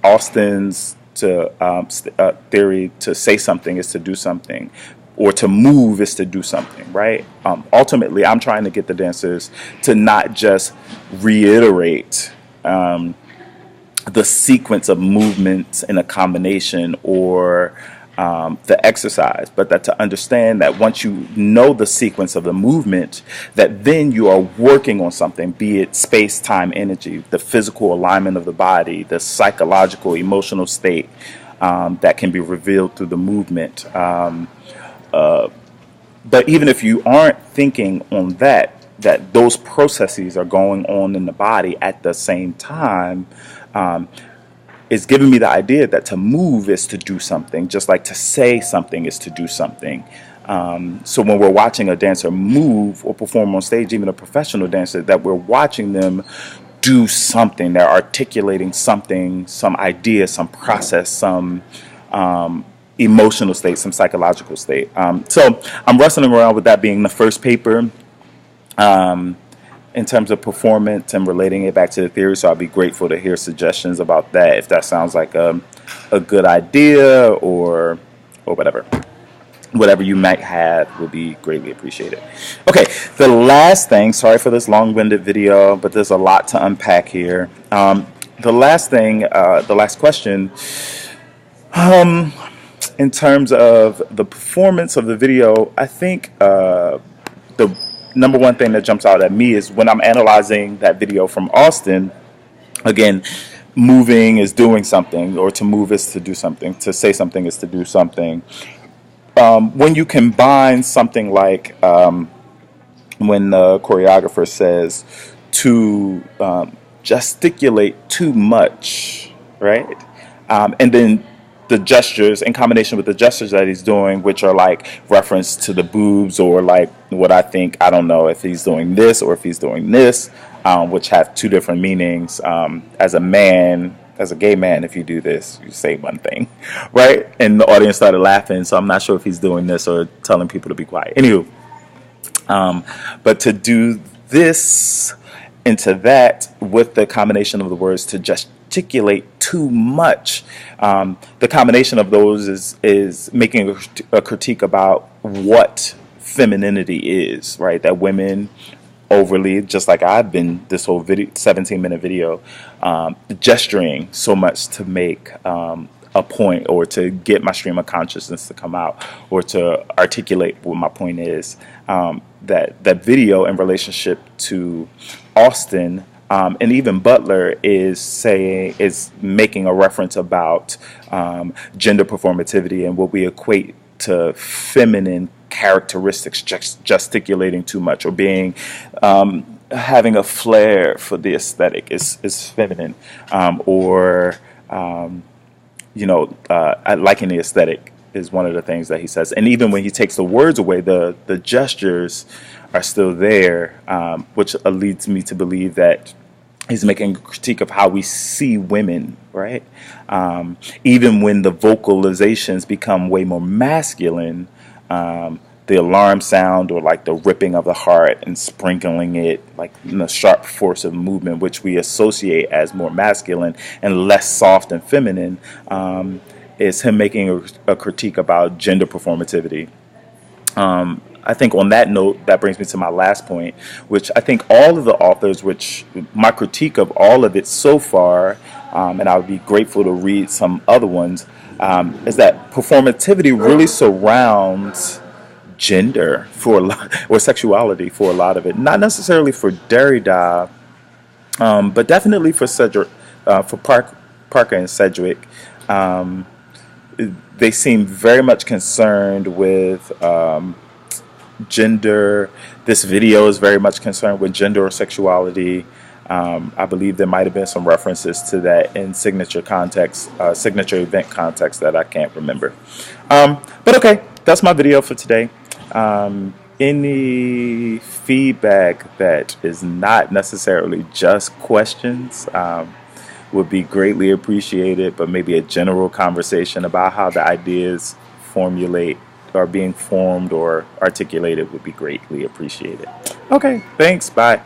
Austin's theory, to say something is to do something, or to move is to do something, right? Ultimately, I'm trying to get the dancers to not just reiterate the sequence of movements in a combination, or the exercise, but that to understand that once you know the sequence of the movement, that then you are working on something, be it space, time, energy, the physical alignment of the body, the psychological, emotional state that can be revealed through the movement. But even if you aren't thinking on that those processes are going on in the body at the same time, it's giving me the idea that to move is to do something, just like to say something is to do something. So when we're watching a dancer move or perform on stage, even a professional dancer, that we're watching them do something. They're articulating something, some idea, some process, some emotional state, some psychological state. So I'm wrestling around with that being the first paper. In terms of performance and relating it back to the theory. So I'll be grateful to hear suggestions about that, if that sounds like a good idea, or whatever. Whatever you might have would be greatly appreciated. Okay, the last thing, sorry for this long-winded video, but there's a lot to unpack here. The last thing, the last question, in terms of the performance of the video, I think the number one thing that jumps out at me is when I'm analyzing that video from Austin. Again, moving is doing something, or to move is to do something, to say something is to do something. When you combine something like when the choreographer says to gesticulate too much, right? And then the gestures in combination with the gestures that he's doing, which are like reference to the boobs, or like what I think, I don't know if he's doing this or if he's doing this, which have two different meanings. As a man, as a gay man, if you do this, you say one thing, right? And the audience started laughing, so I'm not sure if he's doing this or telling people to be quiet. Anywho, but to do this into that with the combination of the words to gesticulate too much, the combination of those is making a critique about what femininity is, right? That women overly, just like I've been this whole video, 17-minute video, gesturing so much to make a point, or to get my stream of consciousness to come out, or to articulate what my point is. That video in relationship to Austin, and even Butler, is making a reference about gender performativity and what we equate to feminine characteristics, gesticulating too much, or being having a flair for the aesthetic is feminine, or liking the aesthetic is one of the things that he says. And even when he takes the words away, the gestures are still there, which leads me to believe that he's making a critique of how we see women, right? Even when the vocalizations become way more masculine, the alarm sound, or like the ripping of the heart and sprinkling it, like in a sharp force of movement, which we associate as more masculine and less soft and feminine, is him making a critique about gender performativity. I think on that note, that brings me to my last point, which I think all of the authors, which my critique of all of it so far, and I would be grateful to read some other ones, is that performativity really surrounds gender for a lot, or sexuality for a lot of it. Not necessarily for Derrida, but definitely for Sedgwick, for Parker and Sedgwick. They seem very much concerned with gender. This video is very much concerned with gender or sexuality. I believe there might have been some references to that in signature event context that I can't remember. But okay, that's my video for today. Any feedback that is not necessarily just questions would be greatly appreciated, but maybe a general conversation about how the ideas formulate are being formed or articulated would be greatly appreciated. Okay, thanks, bye.